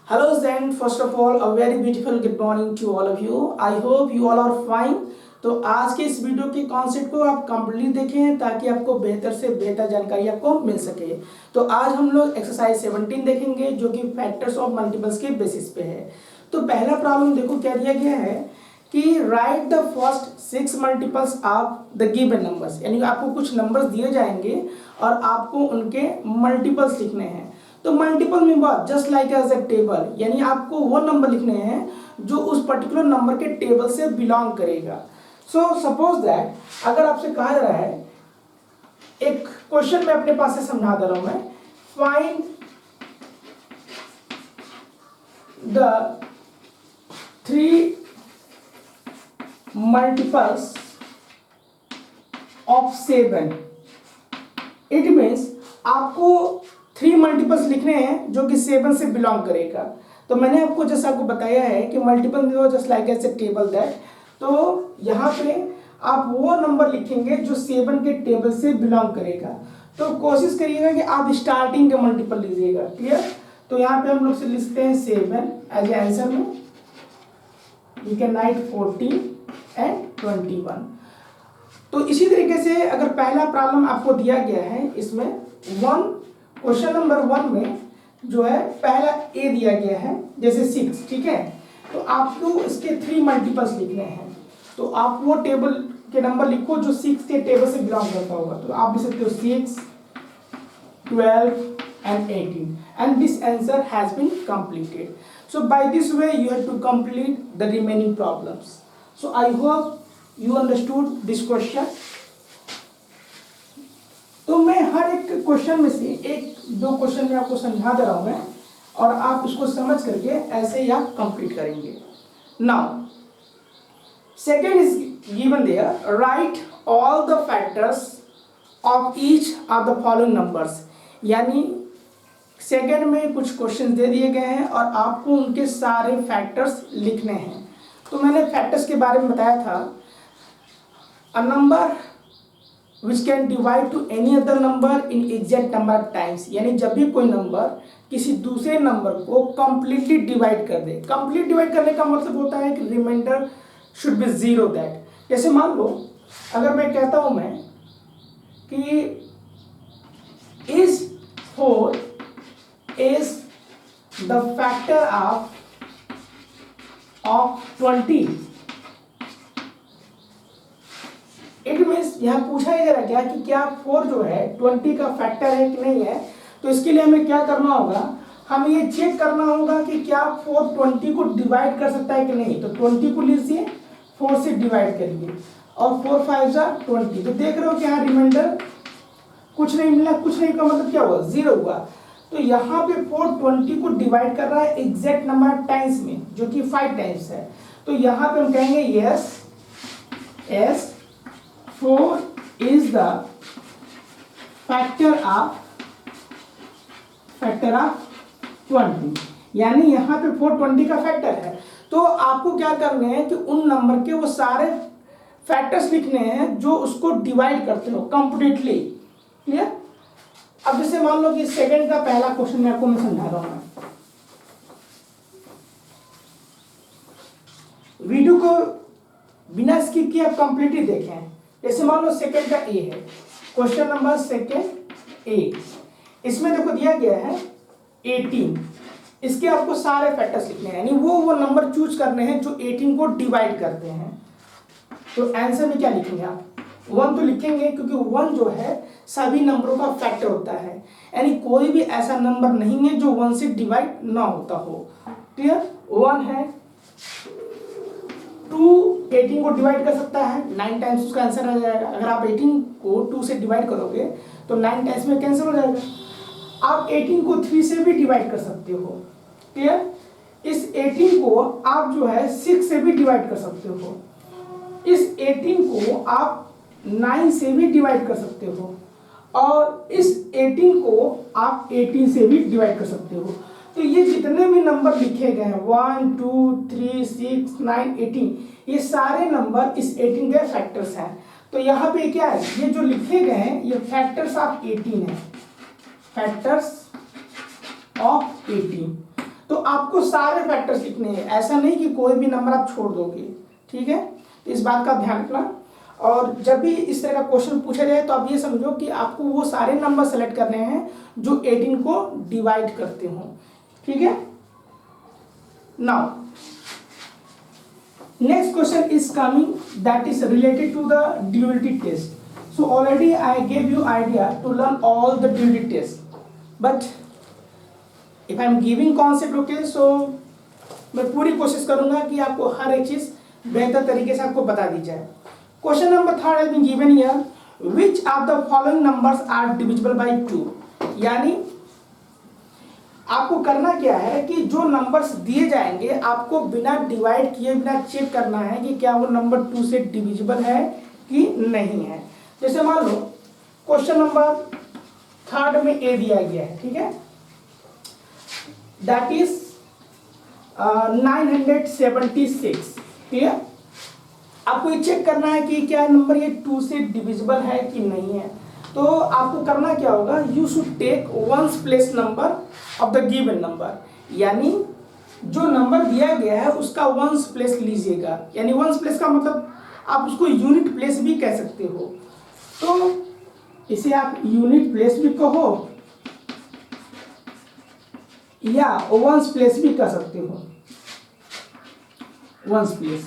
Hello Zen, first of all a very beautiful good morning to all of you. I hope you all are fine. तो आज के इस video के concept को आप complete देखें ताकि आपको बेहतर से बेहतर जानकारी आपको मिल सके। तो आज हम लोग एक्सरसाइज 17 देखेंगे जो कि फैक्टर्स ऑफ मल्टीपल्स के बेसिस पे है। तो पहला प्रॉब्लम देखो क्या दिया गया है कि right the first 6 multiples of the given numbers, यानी आपको कुछ नंबर्स दिए जाएंगे और आपको उनके मल्टीपल्स लिखने हैं। तो मल्टीपल में बात just like as a table, यानी आपको वो नंबर लिखने हैं जो उस पर्टिकुलर नंबर के टेबल से बिलोंग करेगा। सो सपोज दैट अगर आपसे कहा जा रहा है, एक क्वेश्चन मैं अपने पास से समझा दे रहा हूं मैं, find the 3 multiples of 7। It means आपको 3 मल्टीपल्स लिखने हैं जो कि 7 से बिलोंग करेगा। तो मैंने आपको जैसा आपको बताया है कि मल्टीपल में just like as a table that, तो यहाँ पे आप वो नंबर लिखेंगे जो 7 के टेबल से बिलोंग करेगा। तो कोशिश करिएगा कि आप स्टार्टिंग के मल्टीपल लीजिएगा। क्लियर? तो यहाँ पे हम लोग से लिखते हैं 7 एज ए आंसर में। You can write 14 and 21। तो इसी तरीके से अगर पहला प्रॉब्लम आपको दिया गया है, इसमें क्वेश्चन नंबर 1 में जो है पहला ए दिया गया है जैसे 6, ठीक है। तो आपको इसके 3 मल्टीपल्स लिखने हैं। तो आप वो टेबल के नंबर लिखो जो 6 के टेबल से बिलोंग करता होगा। तो आप लिख सकते हो 6, 12 and 18 and this answer has been completed. So by this way you have to complete the remaining problems. So I hope you understood this question. तो मैं हर एक क्वेश्चन में से 1-2 क्वेश्चन में आपको समझा दे रहा हूं मैं, और आप इसको समझ करके ऐसे ही आप कंप्लीट करेंगे। Now second is given there, write all the factors of each of the following numbers. यानी सेकेंड में कुछ क्वेश्चन दे दिए गए हैं और आपको उनके सारे फैक्टर्स लिखने हैं। तो मैंने फैक्टर्स के बारे में बताया था, a number which can divide to any other number in exact number of times, यानी जब भी कोई नंबर किसी दूसरे नंबर को completely डिवाइड कर दे। कंप्लीट डिवाइड करने का मतलब होता है कि रिमाइंडर शुड बी 0 दैट। जैसे मान लो अगर मैं कहता हूं मैं कि is 4 is the factor of 20। It means यहाँ पूछा ही जा रहा है कि क्या 4 जो है 20 का फैक्टर है कि नहीं है। तो इसके लिए हमें क्या करना होगा, हमें ये चेक करना होगा कि क्या 4 20 को डिवाइड कर सकता है कि नहीं। तो 20 को लीजिए, 4 से डिवाइड करिए और 4 5 20। तो देख रहे हो कि यहाँ रिमाइंडर कुछ नहीं मिला। कुछ नहीं का मतलब क्या हुआ, 0 हुआ। तो यहाँ पे 4 20 को डिवाइड कर रहा है एग्जैक्ट नंबर टाइम्स में, जो कि 5 टाइम्स है। तो यहाँ पे हम कहेंगे yes 4 is the factor of 20, यानी यहाँ पे 4 20 का फैक्टर है। तो आपको क्या करने हैं कि उन नंबर के वो सारे फैक्टर्स लिखने हैं जो उसको डिवाइड करते हो कंप्लीटली। क्लियर? अब जैसे मान लो कि सेकंड का पहला क्वेश्चन आपको मैं समझा रहा हूँ। वीडियो को बिना स्किप किए आप कंप्लीटली देखें। जैसे मान लो सेकंड का ए है, क्वेश्चन नंबर सेकंड ए, इसमें देखो दिया गया है 18। इसके आपको सारे फैक्टर्स लिखने हैं, यानी वो नंबर चूज करने हैं जो 18 को डिवाइड करते हैं। तो आंसर में क्या लिखेंगे आप, 1 तो लिखेंगे क्योंकि 1 जो है सभी नंबरों का फैक्टर होता है, यानी कोई भी ऐसा नंबर नहीं है जो 1 से डिवाइड ना होता हो। क्लियर? 1 है, 2 18 को डिवाइड कर सकता है, 9 टाइम्स उसका आंसर आ जाएगा। अगर आप 18 को 2 से डिवाइड करोगे तो 9 टाइम्स में कैंसिल हो जाएगा। आप 18 को 3 से भी डिवाइड कर सकते हो। क्लियर? इस 18 को आप जो है 6 से भी डिवाइड कर सकते हो। इस 18 को आप 9 से भी डिवाइड कर सकते हो, और इस 18 को आप 18 से भी डिवाइड कर सकते हो। तो ये जितने भी नंबर लिखे गए हैं 1 2 3 6 9 18, ये सारे नंबर इस 18 के फैक्टर्स हैं। तो यहाँ पे क्या है, ये जो लिखे गए हैं ये फैक्टर्स ऑफ 18 है, फैक्टर्स ऑफ 18। तो आपको सारे फैक्टर्स लिखने हैं, ऐसा नहीं कि कोई भी नंबर आप छोड़ दोगे, ठीक है। इस बात का ध्यान रखना। और जब भी इस तरह का क्वेश्चन पूछा जाए तो आप ये समझो कि आपको वो सारे नंबर सेलेक्ट करने हैं जो 18 को डिवाइड करते हो, ठीक है। Now next question is coming, that is related to the duality test. So already I gave you idea to learn all the duality tests, but if I am giving concept, okay, so मैं पूरी कोशिश करूंगा कि आपको हर एक चीज बेहतर तरीके से आपको बता दी जाए। Question number 3 has been given here, which of the following numbers are divisible by 2। यानी आपको करना क्या है कि जो नंबर्स दिए जाएंगे आपको बिना डिवाइड किए, बिना चेक करना है कि क्या वो नंबर 2 से डिविजिबल है कि नहीं है। जैसे मान लो क्वेश्चन नंबर 3 में ए दिया गया है, ठीक है, दैट इज 976, ठीक है। आपको ये चेक करना है कि क्या नंबर ये 2 से डिविजिबल है कि नहीं है। तो आपको करना क्या होगा, you should take ones place number of the given number, यानी जो नंबर दिया गया है उसका वंस प्लेस लीजिएगा। यानी वंस प्लेस का मतलब आप उसको यूनिट प्लेस भी कह सकते हो, तो इसे आप यूनिट प्लेस भी कहो या वंस प्लेस भी कह सकते हो, वंस प्लेस।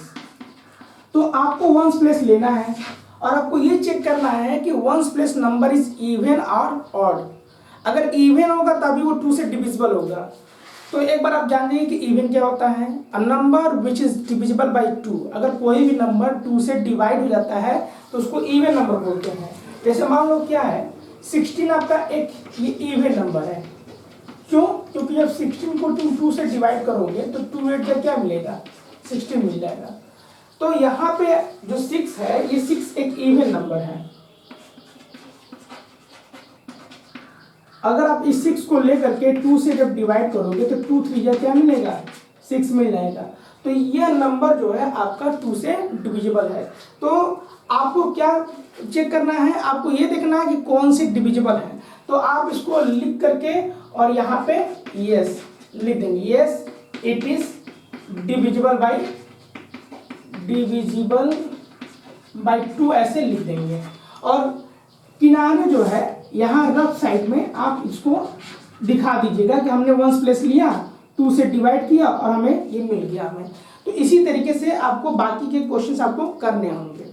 तो आपको वंस प्लेस लेना है और आपको ये चेक करना है कि once place number is even और ऑड। अगर इवन होगा तभी वो 2 से डिविजिबल होगा। तो एक बार आप जान जाइए कि इवन क्या होता है, a number which is divisible by 2। अगर कोई भी नंबर 2 से डिवाइड हो जाता है तो उसको इवन नंबर बोलते हैं। जैसे मान लो क्या है, 16 आपका एक ये इवन नंबर है। क्यों? क्योंकि जब 16 को तुम 2 से डिवाइड करोगे तो 2 8 का क्या मिलेगा, 16 मिल जाएगा। तो यहाँ पे जो 6 है, ये 6 एक इवन नंबर है। अगर आप इस 6 को लेकर के 2 से जब डिवाइड करोगे तो 2 3 क्या मिलेगा, 6 मिल जाएगा। तो यह नंबर जो है आपका 2 से डिविजिबल है। तो आपको क्या चेक करना है, आपको ये देखना है कि कौन सी डिविजिबल है। तो आप इसको लिख करके और यहाँ पे यस लिख देंगे, yes it is divisible by 2 ऐसे लिख देंगे। और किनारे जो है यहाँ रफ साइड में आप इसको दिखा दीजिएगा कि हमने वंस प्लेस लिया, 2 से डिवाइड किया और हमें ये मिल गया हमें। तो इसी तरीके से आपको बाकी के क्वेश्चंस आपको करने होंगे।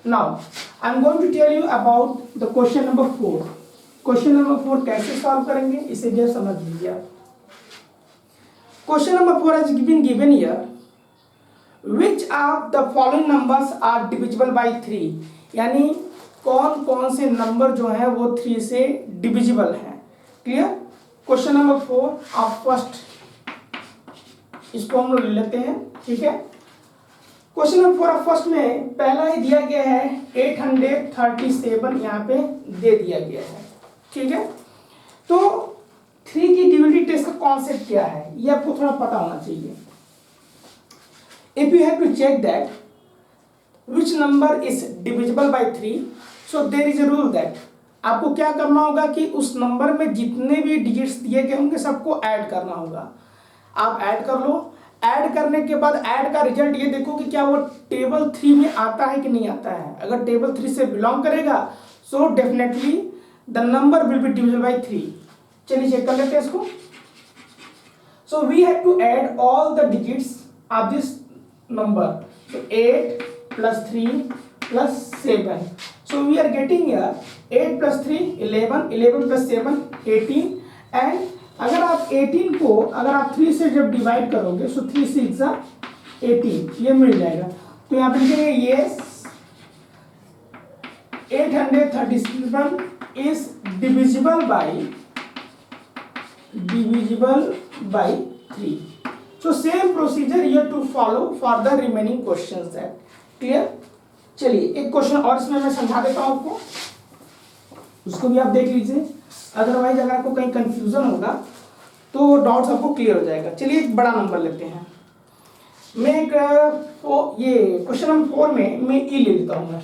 Now I am going to tell you about the question number 4। Question number 4 कैसे सॉल्व करेंगे इसे जरा समझ लीजिए आप। Question number 4 has been given here, which of the following numbers are divisible by 3। यानी कौन कौन से नंबर जो है वो 3 से डिविजिबल है। क्लियर? क्वेश्चन नंबर 4 आप फर्स्ट इसको हम लोग ले लेते हैं, ठीक है। क्वेश्चन नंबर 4 आप फर्स्ट में पहला ही दिया गया है 837 यहाँ पे दे दिया गया है, ठीक है। तो 3 की डिविजिबिलिटी टेस्ट का कॉन्सेप्ट क्या है ये आपको थोड़ा पता होना चाहिए। If you have to check that which number is divisible by 3, so there is a rule that आपको क्या करना होगा कि उस नंबर में जितने भी डिजिट्स दिए गए होंगे सबको ऐड करना होगा। आप ऐड कर लो, ऐड करने के बाद ऐड का रिजल्ट ये देखो कि क्या वो टेबल 3 में आता है कि नहीं आता है। अगर टेबल 3 से बिलोंग करेगा so definitely the number will be divisible by 3। चलिए चेक कर लेते हैं इसको। So we have to add all the digits of this number, so 8 plus 3 plus 7, so we are getting here 8 plus 3 11, 11 plus 7 18, and अगर आप 18 को अगर आप 3 से जब डिवाइड करोगे so 3 6 18 ये मिल जाएगा। तो यहाँ पे लिखेंगे yes 837 is divisible by 3। So same procedure you have to follow for the remaining questions that clear। चलिए एक क्वेश्चन और इसमें मैं समझा देता हूँ आपको, उसको भी आप देख लीजिए। अदरवाइज अगर आपको कहीं कंफ्यूजन होगा तो डाउट्स आपको क्लियर हो जाएगा। चलिए एक बड़ा नंबर लेते हैं। मैं एक ये क्वेश्चन नंबर 4 में मैं ई ले लेता हूँ मैं,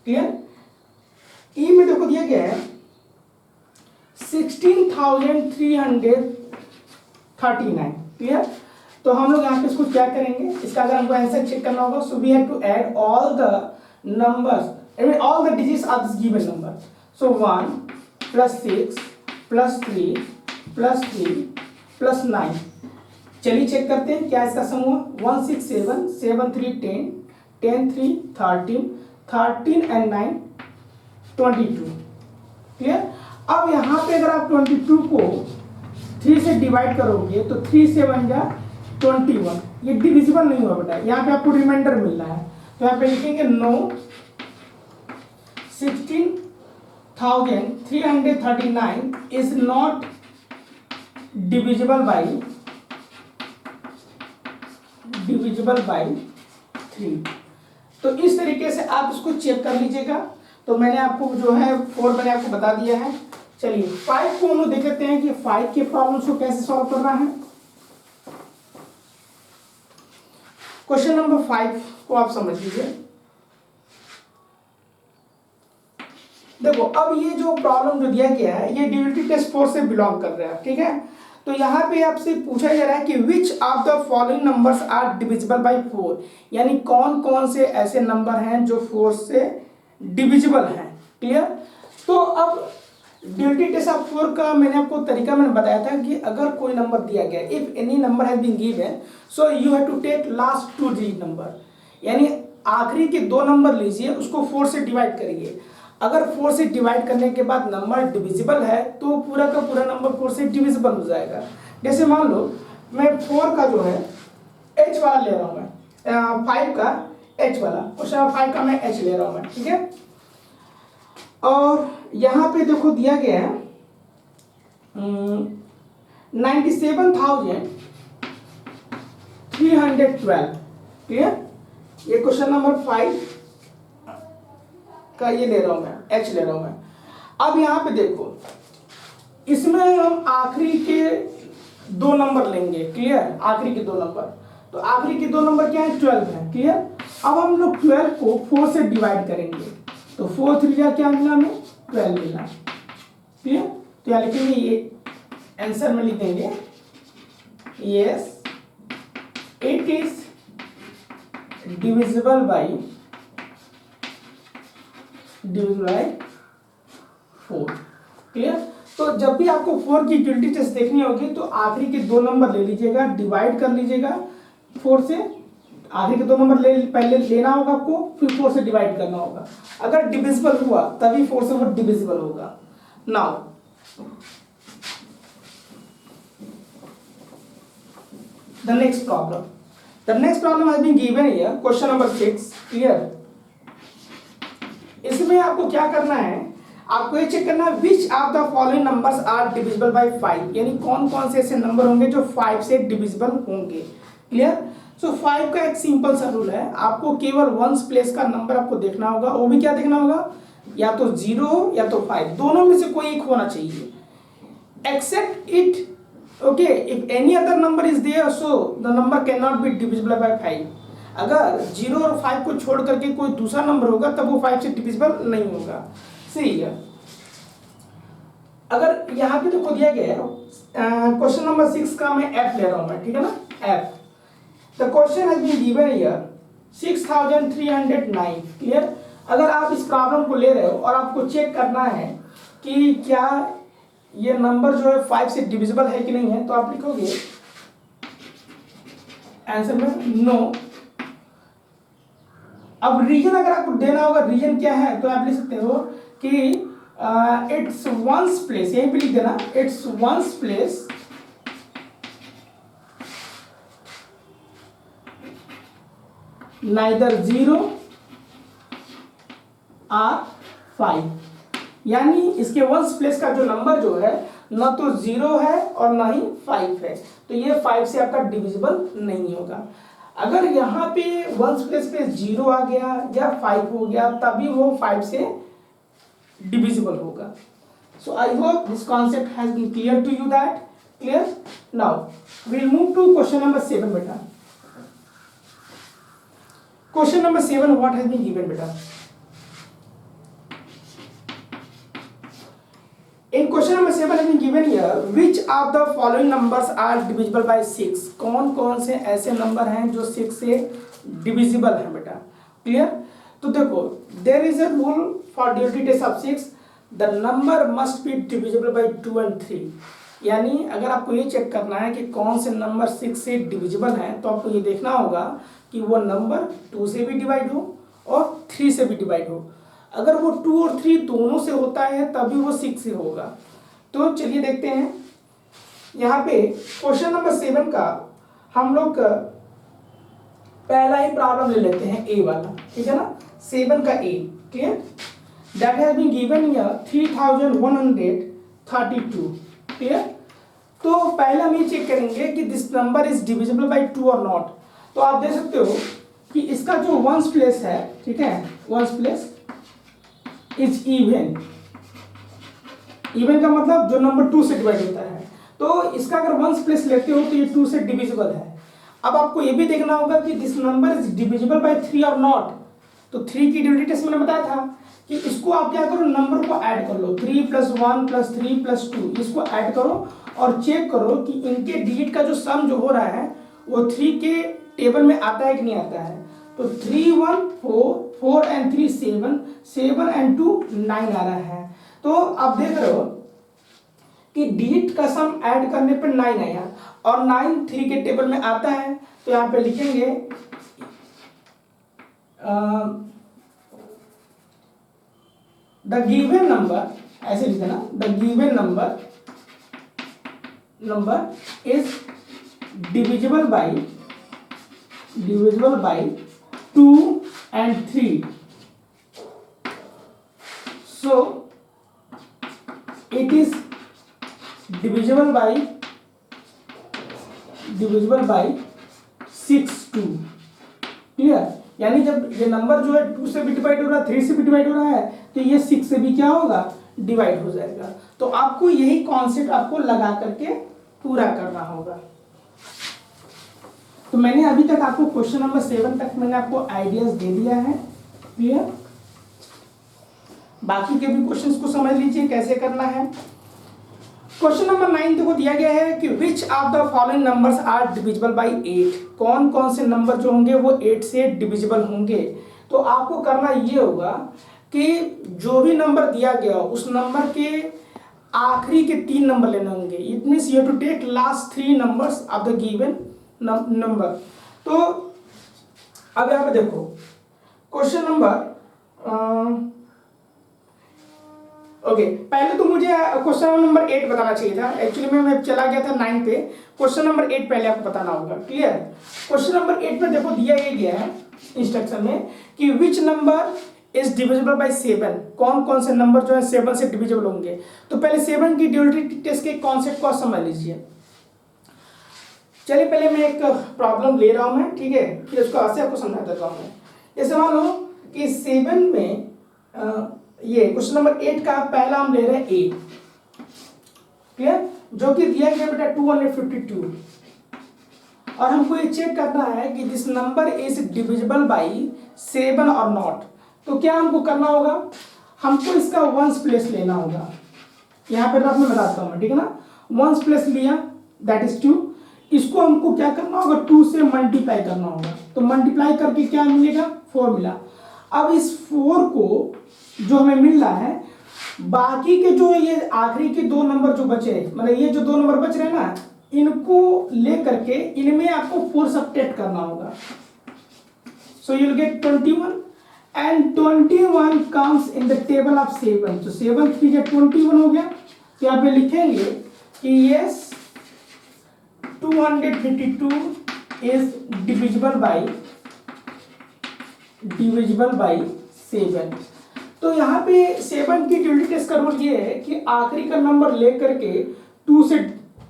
क्लियर। ई में देखो दिया गया है 16,339, क्लियर। तो हम लोग यहाँ पे इसको क्या करेंगे, इसका अगर हमको आंसर चेक करना होगा, so we have to add all the numbers, all the digits of this given number. So 1 plus 6 plus 3 plus 3 plus 9. चलिए चेक करते हैं क्या इसका सम हुआ। 1 6 7 7 3 10 10 3 13 13 and 9 22। क्लियर। अब यहाँ पे अगर आप 22 को 3 से डिवाइड करोगे तो 3 से बन गया 21। ये डिविजिबल नहीं हुआ बेटा, यहाँ पे आपको रिमाइंडर मिलना है। तो यहाँ पे लिखेंगे no 16,339 is not divisible by 3। तो इस तरीके से आप इसको चेक कर लीजिएगा। तो मैंने आपको जो है 4 मैंने आपको बता दिया है। चलिए 5 को हम लोग देख लेते हैं कि 5 के प्रॉब्लम्स को कैसे सॉल्व करना है। क्वेश्चन नंबर 5 को आप समझ लीजिए। देखो अब ये जो प्रॉब्लम जो दिया गया है ये ड्यूलिटी टेस्ट 4 से बिलोंग कर रहा है, ठीक है। तो यहाँ पे आपसे पूछा जा रहा है कि which of the following numbers are divisible by 4, यानी कौन कौन से ऐसे नंबर हैं जो 4 से डिविजिबल हैं। क्लियर। तो अब ड्यूलिटी टेस्ट ऑफ 4 का मैंने आपको तरीका मैंने बताया था कि अगर कोई नंबर दिया गया, if any number has been given so you have to take last 2 digit number, यानी आखिरी के 2 नंबर लीजिए, उसको 4 से डिवाइड करिए। अगर 4 से डिवाइड करने के बाद नंबर डिविजिबल है तो पूरा का पूरा नंबर 4 से डिविजिबल हो जाएगा। जैसे मान लो मैं 4 का जो है h वाला ले रहा हूँ, मैं 5 का h वाला, क्वेश्चन 5 का मैं h ले रहा हूँ मैं, ठीक है। और यहाँ पे देखो दिया गया है 97,312। क्लियर। ये क्वेश्चन नंबर 5 का ये ले रहा हूं मैं, h ले रहा हूं मैं। अब यहाँ पे देखो इसमें हम आखिरी के 2 नंबर लेंगे। क्लियर। आखिरी के 2 नंबर, तो आखिरी के 2 नंबर क्या है 12 है। क्लियर। अब हम लोग 12 को 4 से डिवाइड करेंगे तो 4 3 जा क्या मिला हमें 12 मिला। क्लियर। तो यहाँ लिखेंगे ये आंसर में लिख देंगे yes it is divisible by 4। Clear. तो जब भी आपको 4 की ड्यूलिटी टेस्ट देखनी होगी तो आखिरी के 2 नंबर ले लीजिएगा, डिवाइड कर लीजिएगा 4 से। आखिरी के 2 नंबर पहले लेना होगा आपको, फिर 4 से डिवाइड करना होगा। अगर डिविजिबल हुआ तभी 4 से वो डिविजिबल होगा। Now the next problem has been given here, question number 6। Clear. इसमें आपको क्या करना है, आपको ये चेक करना है which of the following numbers are divisible by 5, यानी कौन कौन से ऐसे नंबर होंगे जो 5 से डिविजिबल होंगे। क्लियर। सो 5 का एक सिंपल सा रूल है, आपको केवल वंस प्लेस का नंबर आपको देखना होगा। वो भी क्या देखना होगा, या तो 0 या तो 5, दोनों में से कोई एक होना चाहिए। Except it okay if any other number is there so the number can not be divisible by 5। अगर 0 और 5 को छोड़ करके कोई दूसरा नंबर होगा तब वो 5 से डिविजिबल नहीं होगा। सही है। अगर यहाँ पे देखो दिया गया है क्वेश्चन नंबर 6 का मैं f ले रहा हूँ मैं, ठीक है ना। f the question has been given here 6309। Clear. अगर आप इस प्रॉब्लम को ले रहे हो और आपको चेक करना है कि क्या ये नंबर जो है 5 से डिविजिबल है कि नहीं है, तो आप लिखोगे आंसर में नो। अब रीजन अगर आपको देना होगा, रीजन क्या है, तो आप लिख सकते हो कि इट्स वंस प्लेस, यहीं पे लिख देना इट्स वंस प्लेस नाइदर 0 और 5, यानी इसके वंस प्लेस का जो नंबर जो है न तो 0 है और ना ही 5 है, तो ये 5 से आपका डिविजिबल नहीं होगा। अगर यहाँ पे वंस प्लेस पे 0 आ गया या 5 हो गया तभी वो 5 से डिविजिबल होगा। So I hope this concept has been clear to you that. Clear. Now we will move to question number 7 बेटा। Question number 7 what has been given बेटा। In question number 7 has been given here, which of the following numbers are divisible by 6? कौन कौन से ऐसे number हैं जो 6 से divisible हैं बेटा? क्लियर? तो देखो, there is a rule for dividing test of 6, the number must be divisible by 2 and 3. यानी अगर आपको ये चेक करना है कि कौन से नंबर 6 से डिविजिबल हैं, तो आपको ये देखना होगा कि वो नंबर 2 से भी डिवाइड हो और 3 से भी डिवाइड हो। अगर वो 2 और 3 दोनों से होता है तभी वो 6 से होगा। तो चलिए देखते हैं, यहाँ पे क्वेश्चन नंबर 7 का हम लोग पहला ही प्रॉब्लम ले लेते हैं, ए वाला, ठीक है ना, 7 का A. Clear? That has been given here 3132। Clear? तो पहले हम ये चेक करेंगे कि this number is divisible by 2 और नॉट। तो आप देख सकते हो कि इसका जो वंस प्लेस है, ठीक है, ones place is even. Even का मतलब जो नंबर 2 से डिवाइड होता है। तो इसका अगर वंस प्लेस लेते हो तो ये 2 से डिविजिबल है। अब आपको ये भी देखना होगा कि this number is divisible by 3 और नॉट। तो 3 की डिविजिबिलिटी टेस्ट मैंने बताया था कि इसको आप क्या करो, नंबर को ऐड कर लो, 3 + 1 + 3 + 2, इसको ऐड करो और चेक करो कि इनके डिजिट का जो सम जो हो रहा है वो 3 के टेबल में आता है कि नहीं आता है। तो 3 1 4, 4 and 3 7, 7 and 2 9 आ रहा है। तो आप देख रहे हो कि डिजिट का सम ऐड करने पर 9 आया और 9 3 के टेबल में आता है। तो यहाँ पे लिखेंगे द गिवन नंबर, ऐसे लिखते ना, the given number is divisible by 2 and 3. So it is divisible by 6 2. Clear? यानी जब ये नंबर जो है 2 से भी डिवाइड हो रहा है, 3 से भी डिवाइड हो रहा है, तो ये 6 से भी क्या होगा, डिवाइड हो जाएगा। तो आपको यही कॉन्सेप्ट आपको लगा करके पूरा करना होगा। तो मैंने अभी तक आपको क्वेश्चन नंबर 7 तक मैंने आपको आइडियाज दे दिया है। क्लियर? बाकी के भी क्वेश्चंस को समझ लीजिए कैसे करना है। क्वेश्चन नंबर 9 देखो दिया गया है कि which of the following numbers are divisible by 8? कौन कौन से नंबर जो होंगे वो 8 से डिविजिबल होंगे। तो आपको करना ये होगा कि जो भी नंबर दिया गया हो उस नंबर के आखिरी के 3 नंबर लेने होंगे। It means you have to take last 3 numbers of the given number. तो अब यहाँ पे देखो क्वेश्चन नंबर ओके, पहले तो मुझे क्वेश्चन नंबर 8 बताना चाहिए था। एक्चुअली मैं चला गया था 9 पे। क्वेश्चन नंबर 8 पहले आपको बताना होगा। क्लियर? क्वेश्चन नंबर 8 में देखो दिया ये गया है इंस्ट्रक्शन में कि which number is divisible bye 7? कौन कौन से नंबर जो है 7 से डिविजिबल होंगे। तो पहले 7 की डिविजिबिलिटी टेस्ट के कॉन्सेप्ट को समझ लीजिए। चलिए पहले मैं एक प्रॉब्लम ले रहा हूं मैं, ठीक है, फिर उसको ऐसे आपको समझा देता हूं मैं। जैसे मान लो कि 7 में ये क्वेश्चन नंबर 8 का पहला हम ले रहे हैं ए। क्लियर? जो कि दिया गया बेटा 252 और हमको ये चेक करना है कि this number is divisible bye 7 और नॉट। तो क्या हमको करना होगा, हमको इसका वंस प्लेस लेना होगा। यहाँ पे रफ में बताता हूँ मैं, ठीक है ना। वंस प्लेस लिया दैट इज 2। इसको हमको क्या करना होगा, 2 से मल्टीप्लाई करना होगा। तो मल्टीप्लाई करके क्या मिलेगा, 4 मिला। अब इस 4 को जो हमें मिल रहा है, बाकी के जो ये आखिरी के 2 नंबर जो बचे, मतलब ये जो 2 नंबर बच रहे हैं ना, इनको ले करके इनमें आपको 4 सब्ट्रैक्ट करना होगा। So you will get 21 and 21 comes in the table of 7। तो 7 3 जा 21 हो गया। तो यहाँ पे लिखेंगे कि यस 252 इज डिविजिबल बाय 7। तो यहाँ पे 7 की डिविजिबिलिटी टेस्ट का रूल ये है कि आखिरी का नंबर लेकर के 2 से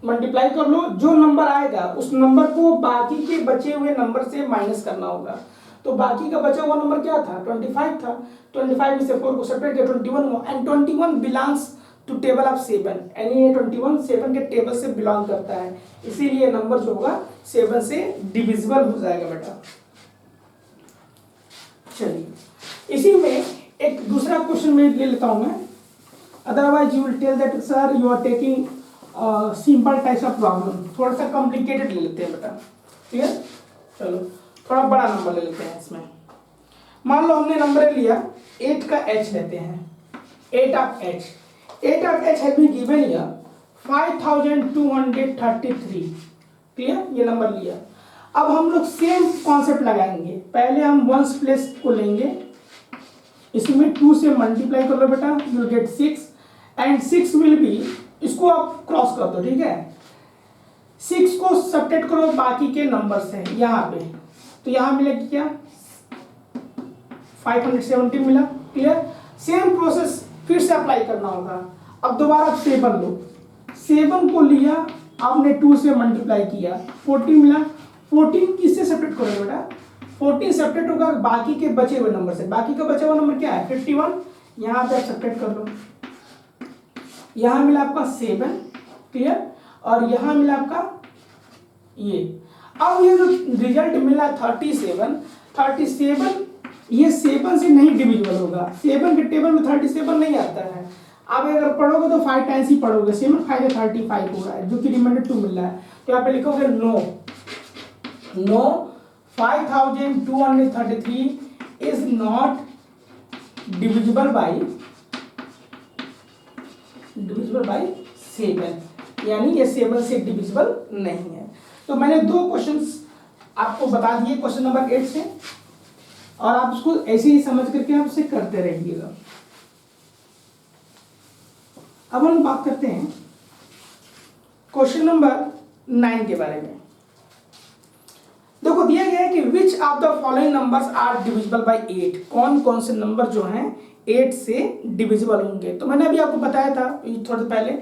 मल्टीप्लाई कर लो, जो नंबर आएगा उस नंबर को बाकी के बचे हुए नंबर से माइनस करना होगा। तो बाकी का बचा हुआ नंबर क्या था, 25 था। 25 में से 4 को सेपरेट किया, 21 हुआ। And 21 belongs to table of 7, यानी ये 21 7 के टेबल से बिलोंग करता है, इसीलिए नंबर जो होगा 7 से डिविजिबल हो जाएगा बेटा। चलिए इसी में एक दूसरा क्वेश्चन में ले लेता हूं मैं। Otherwise you will tell that sir you are taking simple types of problem, थोड़ा सा कॉम्प्लिकेटेड ले लेते हैं बेटा, ठीक है। चलो थोड़ा बड़ा नंबर ले लेते हैं इसमें। मान लो हमने नंबर लिया 8 का h लेते हैं, 8 of h has been given here 5233, clear, ये नंबर लिया। अब हम लोग सेम कॉन्सेप्ट लगाएंगे, पहले हम वंस प्लेस को लेंगे, इसमें 2 से मल्टीप्लाई कर लो बेटा, you get 6 and 6 will be, इसको आप क्रॉस कर दो, ठीक है। 6 को सब्ट्रैक्ट करो बाकी के नंबर से यहाँ पे, तो यहाँ मिलेगा क्या 517 मिला, क्लियर। सेम प्रोसेस फिर से अप्लाई करना होगा। अब दोबारा 7 लो, 7 को लिया आपने 2 से मल्टीप्लाई किया, 14 मिला। 14 किससे सब्ट्रैक्ट करोगे बेटा, 14 सब्ट्रैक्ट होगा बाकी के बचे हुए नंबर से। बाकी का बचा हुआ नंबर क्या है 51, यहाँ पे आप सब्ट्रैक्ट कर लो। यहाँ मिला आपका 7, क्लियर, और यहाँ मिला आपका ये। अब ये जो रिजल्ट मिला 37, ये 7 से नहीं डिविजिबल होगा, 7 के टेबल में 37 नहीं आता है। अब अगर पढ़ोगे तो 5 टाइम्स ही पढ़ोगे, 7 5 35 हो रहा है, जो कि रिमाइंडर 2 मिल रहा है। तो यहाँ पे लिखोगे no 5233 is not divisible by 7, यानी ये 7 से डिविजिबल नहीं है। तो मैंने 2 क्वेश्चंस आपको बता दिए क्वेश्चन नंबर 8 से, और आप उसको ऐसे ही समझ करके आप उसे करते रहिएगा। अब हम बात करते हैं क्वेश्चन नंबर 9 के बारे में। देखो दिया गया है कि which of the following numbers are divisible by 8, कौन कौन से नंबर जो हैं 8 से डिविजिबल होंगे। तो मैंने अभी आपको बताया था थोड़ी देर पहले,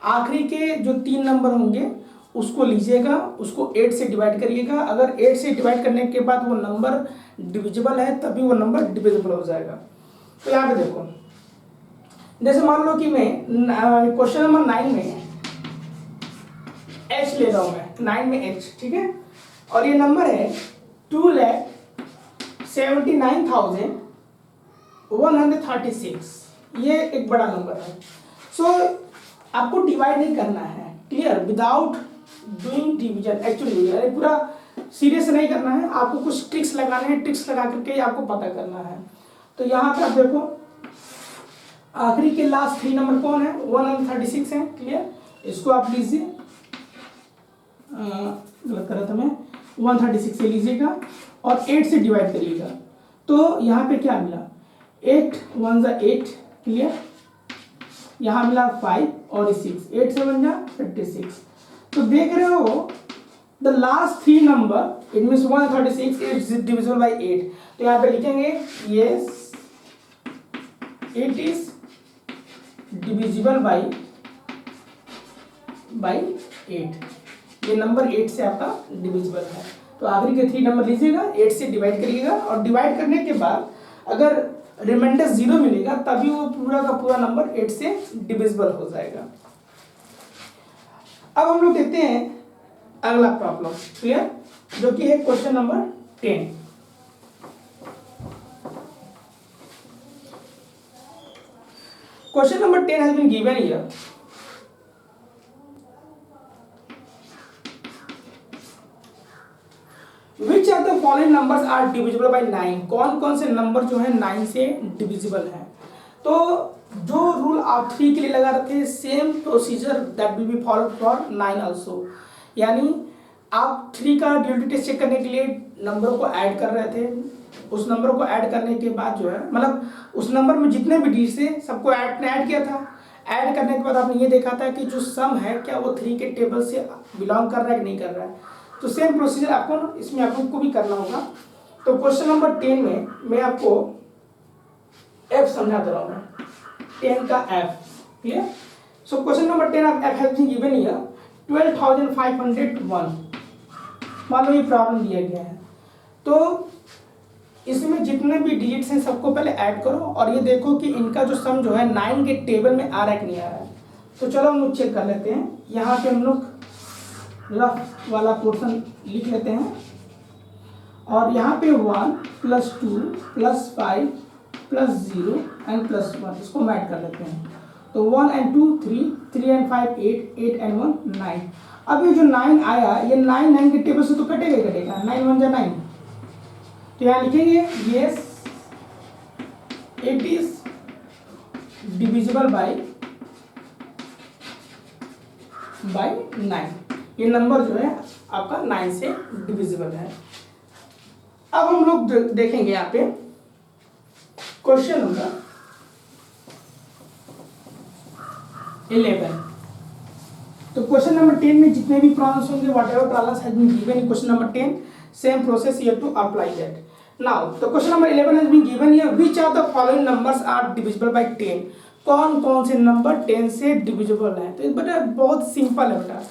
आखिरी के जो 3 नंबर होंगे उसको लीजिएगा, उसको 8 से डिवाइड करिएगा। अगर 8 से डिवाइड करने के बाद वो नंबर डिविजिबल है तभी वो नंबर डिविजिबल हो जाएगा। तो यहाँ पे देखो, जैसे मान लो कि मैं क्वेश्चन नंबर 9 में h ले रहा हूँ, मैं 9 में h, ठीक है, और ये नंबर है 2,79,136, ये एक बड़ा नंबर है। सो आपको डिवाइड नहीं करना है, clear, without doing division, actually पूरा सीरियस नहीं करना है, आपको कुछ ट्रिक्स लगाने हैं, ट्रिक्स लगा करके आपको पता करना है। तो यहाँ पे आप देखो आखिरी के लास्ट 3 नंबर कौन है 136 है, क्लियर, इसको आप लीजिए, गलत करा था मैं, 136 से लीजिएगा और 8 से डिवाइड करिएगा। तो यहाँ पे क्या मिला 8 1 जा 8, क्लियर, यहाँ मिला 5 और 6, 8 से 1 जा 56। तो देख रहे हो the last 3 number it means 136 is divisible by 8। तो यहाँ पे लिखेंगे yes it is divisible by 8, ये नंबर 8 से आपका डिविजिबल है। तो आखिरी के 3 नंबर लीजिएगा, 8 से डिवाइड करिएगा, और डिवाइड करने के बाद अगर रिमाइंडर 0 मिलेगा तभी वो पूरा का पूरा नंबर 8 से डिविजिबल हो जाएगा। अब हम लोग देखते हैं अगला प्रॉब्लम, क्लियर, जो कि है question number 10। Question number 10 has been given here. Which of the following numbers are divisible by 9? कौन कौन से नंबर जो है 9 से डिविजिबल है। तो जो रूल आप 3 के लिए लगा रखे हैं, same procedure that will be followed for 9 also. यानी आप 3 का ड्यूटी टेस्ट चेक करने के लिए नंबर को ऐड कर रहे थे, उस नंबर को ऐड करने के बाद जो है मतलब उस नंबर में जितने भी डिजिट थे सबको ऐड किया था। ऐड करने के बाद आपने ये देखा था कि जो सम है क्या वो 3 के टेबल से बिलोंग कर रहा है कि नहीं कर रहा है। तो सेम प्रोसीजर आपको इसमें आपको भी करना होगा। तो क्वेश्चन नंबर 10 में मैं आपको f समझा दे रहा हूँ, 10 का f, clear. So question number 10 of f has been given here 12,501। मान लो ये प्रॉब्लम दिया गया है, तो इसमें जितने भी डिजिट्स हैं सबको पहले ऐड करो और ये देखो कि इनका जो सम जो है 9 के टेबल में आ रहा है कि नहीं आ रहा है। तो चलो हम लोग चेक कर लेते हैं। यहाँ पे हम लोग रफ वाला पोर्शन लिख लेते हैं और यहाँ पे 1 + 2 + 5 + 0 एंड +1 इसको मैच कर लेते हैं। तो तो 1 and 2 3, 3 and 5 8, 8 and 1 9। अब ये जो 9 आया, ये 9 9 के टेबल से तो कटेगा ही कटेगा, 9 1 जा 9। तो यहाँ लिखेंगे yes it is divisible bye 9। ये नंबर जो है आपका 9 से डिविजिबल है। अब हम लोग देखेंगे यहाँ पे क्वेश्चन नंबर 11। तो क्वेश्चन नंबर 10 में जितने भी प्रॉब्लम्स होंगे whatever problems has been given in question number 10, same process you have to apply that. Now तो question number 11 has been given here, which of the following numbers are divisible by 10। कौन कौन से number 10 से divisible हैं। तो बेटा बहुत simple है बेटा,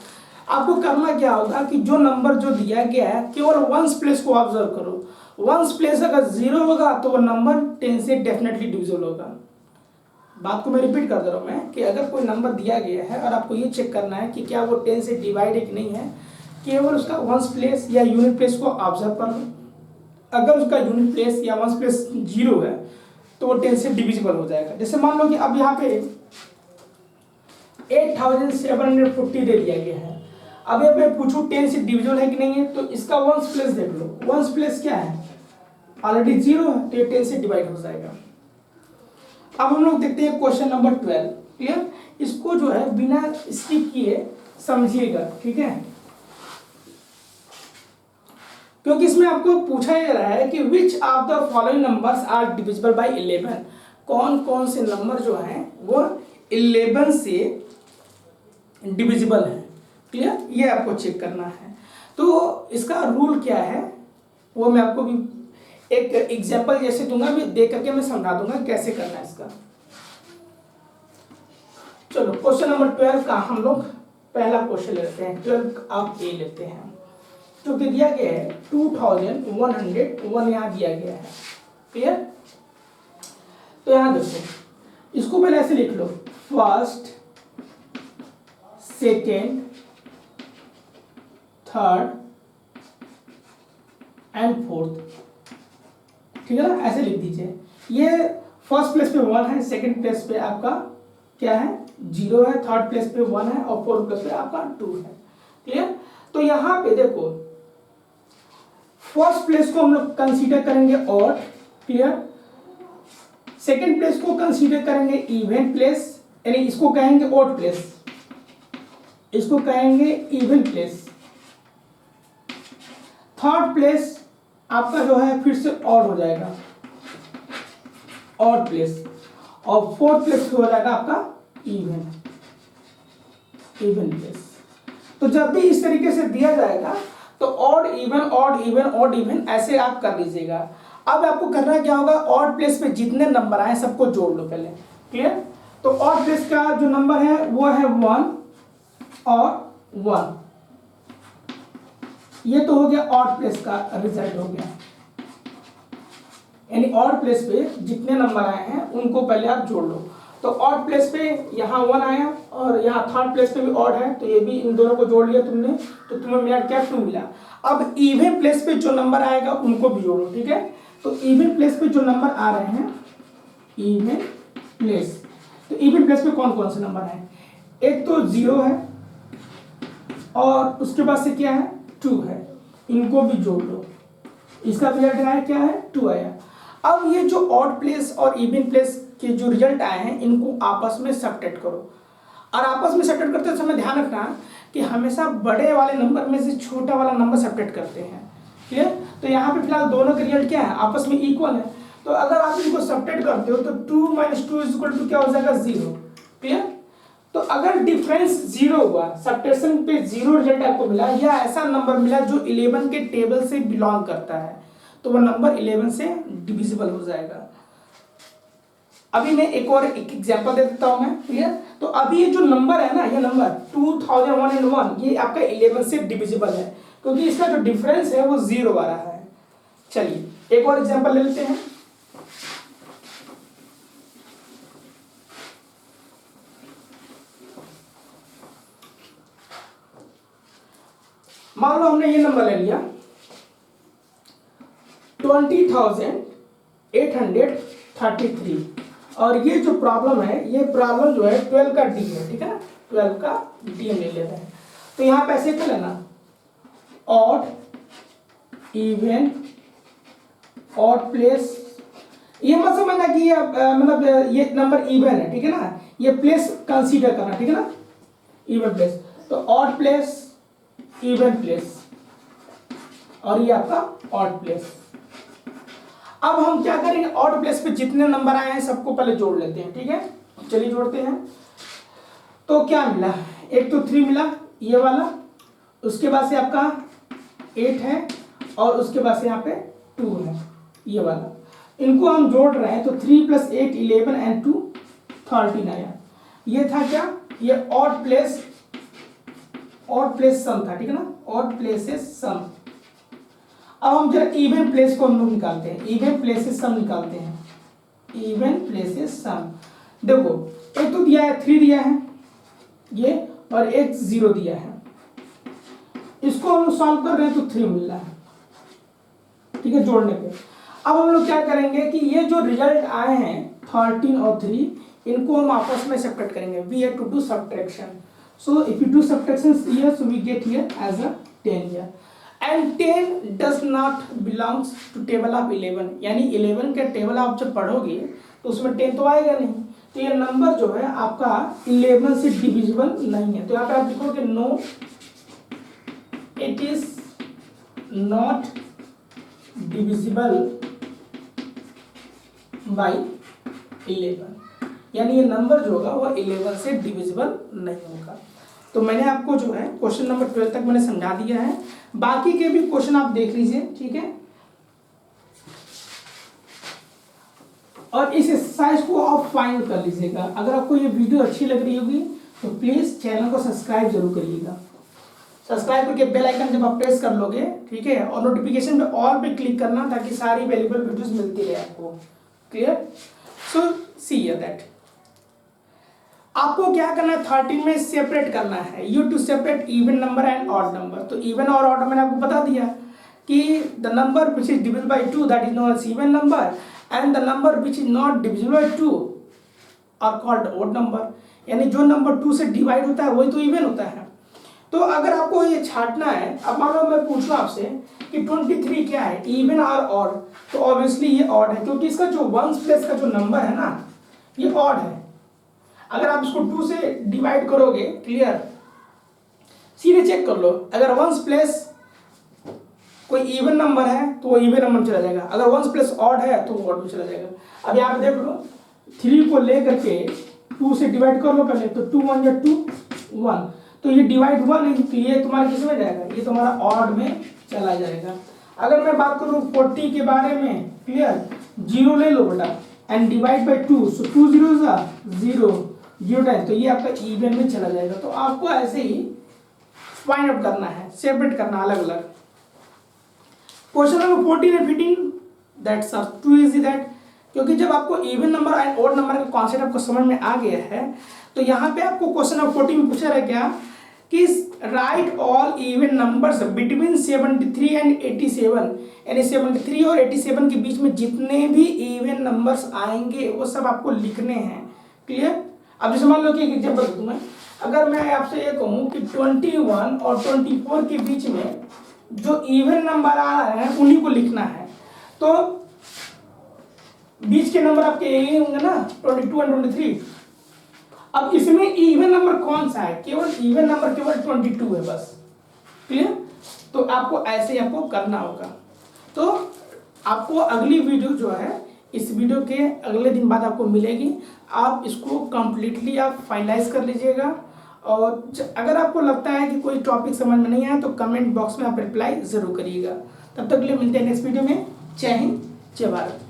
आपको करना क्या होगा कि जो नंबर जो दिया गया है केवल वंस प्लेस को ऑब्जर्व करो। वंस प्लेस अगर 0 होगा तो वो नंबर 10 से डेफिनेटली डिविजिबल होगा। बात को मैं रिपीट कर दे रहा हूँ मैं कि अगर कोई नंबर दिया गया है और आपको ये चेक करना है कि क्या वो 10 से डिवाइड है कि नहीं है, केवल उसका वंस प्लेस या यूनिट प्लेस को ऑब्जर्व कर लो। अगर उसका यूनिट प्लेस या वंस प्लेस 0 है तो वो 10 से डिविजिबल हो जाएगा। जैसे मान लो कि अब यहाँ पे 8740 दे दिया गया है। अब ये मैं पूछूं 10 से डिविजिबल है कि नहीं है, तो इसका वंस प्लेस देख लो। वंस प्लेस क्या है, ऑलरेडी 0 है, तो ये 10 से डिवाइड हो जाएगा। अब हम लोग देखते हैं क्वेश्चन नंबर 12। क्लियर, इसको जो है बिना स्किप किए समझिएगा, ठीक है, क्योंकि इसमें आपको पूछा जा रहा है कि which of the following numbers are divisible by 11। कौन कौन से नंबर जो हैं वो 11 से डिविजिबल हैं। क्लियर, ये आपको चेक करना है। तो इसका रूल क्या है वो मैं आपको भी एक एग्जांपल जैसे दूंगा, मैं दे करके मैं समझा दूंगा कैसे करना है इसका। चलो क्वेश्चन नंबर 12 का हम लोग पहला क्वेश्चन लेते हैं। 12 आप ए लेते हैं। तो दिया गया है 2101 यहाँ दिया गया है। क्लियर, तो यहाँ देखो, इसको पहले ऐसे लिख लो, first second third and fourth, ठीक है ना, ऐसे लिख दीजिए। ये फर्स्ट प्लेस पे 1 है, सेकंड प्लेस पे आपका क्या है 0 है, थर्ड प्लेस पे 1 है और फोर्थ प्लेस पे आपका 2 है। क्लियर, तो यहाँ पे देखो फर्स्ट प्लेस को हम लोग कंसीडर करेंगे ऑड। क्लियर, सेकंड प्लेस को कंसीडर करेंगे इवन प्लेस, यानी इसको कहेंगे ऑड प्लेस, इसको कहेंगे इवन प्लेस। थर्ड प्लेस आपका जो है फिर से ऑड हो जाएगा, ऑड प्लेस, और फोर्थ प्लेस हो जाएगा आपका इवन प्लेस। तो जब भी इस तरीके से दिया जाएगा तो odd even odd even odd even ऐसे आप कर लीजिएगा। अब आपको करना क्या होगा, ऑड प्लेस पे जितने नंबर आए सबको जोड़ लो पहले। क्लियर, तो ऑड प्लेस का जो नंबर है वो है 1 और 1, ये तो हो गया ऑड प्लेस का रिजल्ट हो गया। यानी ऑड प्लेस पे जितने नंबर आए हैं उनको पहले आप जोड़ लो। तो ऑड प्लेस पे यहाँ 1 आया और यहाँ थर्ड प्लेस पे भी ऑड है, तो ये भी इन दोनों को जोड़ लिया तुमने, तो तुम्हें मिला क्या 2 मिला। अब इवन प्लेस पे जो नंबर आएगा उनको भी जोड़ो, ठीक है। तो इवन प्लेस पे जो नंबर आ रहे हैं, इवन प्लेस, तो इवन प्लेस पे कौन कौन से नंबर है, एक तो 0 है और उसके बाद से क्या है 2 है, इनको भी जोड़ लो। इसका रिजल्ट आया क्या है 2 आया। अब ये जो ऑड प्लेस और इवन प्लेस के जो रिजल्ट आए हैं इनको आपस में सबट्रैक्ट करो, और आपस में सबट्रैक्ट करते समय ध्यान रखना कि हमेशा बड़े वाले नंबर में से छोटा वाला नंबर सबट्रैक्ट करते हैं। क्लियर, तो यहाँ पे फिलहाल दोनों के रिजल्ट क्या है, आपस में इक्वल है। तो अगर आप इनको सबट्रैक्ट करते हो तो 2 - 2 = क्या हो जाएगा 0। क्लियर, तो अगर डिफरेंस 0 हुआ, सबट्रैक्शन पे 0 रिजल्ट आपको मिला, या ऐसा नंबर मिला जो 11 के टेबल से बिलोंग करता है, तो वो नंबर 11 से डिविजिबल हो जाएगा। अभी मैं एक और एग्जांपल दे देता हूं मैं। क्लियर, तो अभी ये जो नंबर है ना, ये नंबर 2001 ये आपका 11 से डिविजिबल है, क्योंकि इसका जो डिफरेंस है वो 0 आ रहा है। चलिए एक और एग्जांपल ले लेते हैं। मान लो हमने ये नंबर ले लिया 20,833, और ये जो प्रॉब्लम है, ये प्रॉब्लम जो है 12 का डी है, ठीक है ना, 12 का डी हम ले लेते हैं। तो यहाँ पे ऐसे कर लेना, ऑड इवन ऑड प्लेस, ये मत समझना कि ये मतलब ये नंबर इवन है, ठीक है ना, ये प्लेस कंसीडर करना, ठीक है ना, इवन प्लेस। तो ऑड प्लेस, इवन प्लेस, और ये आपका ऑड प्लेस। अब हम क्या करेंगे, ऑड प्लेस पे जितने नंबर आए हैं सबको पहले जोड़ लेते हैं, ठीक है, चलिए जोड़ते हैं। तो क्या मिला, एक तो 3 मिला ये वाला, उसके बाद से आपका 8 है, और उसके बाद से यहाँ पे 2 है ये वाला, इनको हम जोड़ रहे हैं। तो 3 + 8 11 एंड 2 13 आया। ये था क्या, ये ऑड प्लेस सम था, ठीक है ना, ऑड प्लेसेस सम। अब हम जरा इवन प्लेस को हम लोग निकालते हैं, इवन प्लेसेस सम निकालते हैं, इवन प्लेसेस सम। देखो एक तो दिया है 3 दिया है ये, और एक 0 दिया है, इसको हम लोग सॉल्व कर रहे हैं तो 3 मिल रहा है, ठीक है, जोड़ने पे। अब हम लोग क्या करेंगे कि ये जो रिजल्ट आए हैं 13 और 3, इनको हम आपस में सब्ट्रैक्ट करेंगे। We have to do subtraction, so if you do subtraction here, so we get here as a 10 here, and 10 does not belongs to table of 11, यानी 11 के टेबल आप जब पढ़ोगे तो उसमें 10 तो आएगा नहीं, तो ये नंबर जो है आपका 11 से डिविजिबल नहीं है। तो यहाँ पे आप लिखोगे no it is not divisible by 11, यानी ये नंबर जो होगा वो 11 से डिविजिबल नहीं होगा। तो मैंने आपको जो है क्वेश्चन नंबर 12 तक मैंने समझा दिया है, बाकी के भी क्वेश्चन आप देख लीजिए, ठीक है। और इस एक्सरसाइज को आप फाइनल कर लीजिएगा। अगर आपको ये वीडियो अच्छी लग रही होगी तो प्लीज चैनल को सब्सक्राइब जरूर करिएगा। सब्सक्राइब करके बेल आइकन जब आप प्रेस कर लोगे, ठीक है, और नोटिफिकेशन पे ऑल पे क्लिक करना ताकि सारी अवेलेबल वीडियोस मिलती रहे आपको। Clear? So see here that आपको क्या करना है, 13 में सेपरेट करना है। You to separate even number and odd number. तो इवन और ऑड मैंने आपको बता दिया कि the number which is divisible by 2 that is known as even number, and the number which is not divisible by 2 are called odd number, यानी जो number 2 से डिवाइड होता है वही तो इवन होता है। तो अगर आपको ये छांटना है, अब मान लो मैं पूछूं आपसे कि 23 क्या है, इवन और ऑड, तो ऑब्वियसली ये ऑड है, क्योंकि इसका जो वंस प्लेस का जो नंबर है ना ये ऑड है। अगर आप इसको 2 से डिवाइड करोगे, क्लियर, सीधे चेक कर लो, अगर वंस प्लेस कोई इवन नंबर है तो वो इवन नंबर चला जाएगा, अगर वंस प्लेस ऑड है तो वो ऑड में चला जाएगा। अब यहाँ पे देख लो, 3 को लेकर के 2 से डिवाइड कर लो पहले, तो 2 1 या 2 1, तो ये डिवाइड हुआ नहीं, तो ये तुम्हारा किस में जाएगा, ये तुम्हारा ऑड में चला जाएगा। अगर मैं बात करूँ 40 के बारे में, क्लियर, 0 ले लो बेटा and divide by 2, so 2 0 0 0 time, तो ये आपका इवन में चला जाएगा। तो आपको ऐसे ही फाइंड आउट करना है, सेपरेट करना अलग अलग। Question number 14 and 15 that's are too easy that, क्योंकि जब आपको even number and odd number का कॉन्सेप्ट आपको समझ में आ गया है, तो यहाँ पे आपको क्वेश्चन नंबर 14 में पूछा रहा क्या कि right all even numbers between 73 and 87, यानी 73 और 87 के बीच में जितने भी इवन नंबर्स आएंगे वो सब आपको लिखने हैं। क्लियर? अब जैसे मान लो कि एक एग्जाम्पल दूं मैं, अगर मैं आपसे ये कहूँ कि 21 और 24 के बीच में जो इवन नंबर आ रहा है उन्हीं को लिखना है, तो बीच के नंबर आपके यही होंगे ना, 22 एंड 23। अब इसमें इवन नंबर कौन सा है, केवल इवन नंबर केवल 22 है बस। क्लियर? तो आपको ऐसे ही आपको करना होगा। तो आपको अगली वीडियो जो है, इस वीडियो के अगले दिन बाद आपको मिलेगी, आप इसको कंप्लीटली आप फाइनलाइज कर लीजिएगा। और अगर आपको लगता है कि कोई टॉपिक समझ में नहीं आया तो कमेंट बॉक्स में आप रिप्लाई जरूर करिएगा। तब तक के लिए मिलते हैं नेक्स्ट वीडियो में। जय हिंद, जय भारत।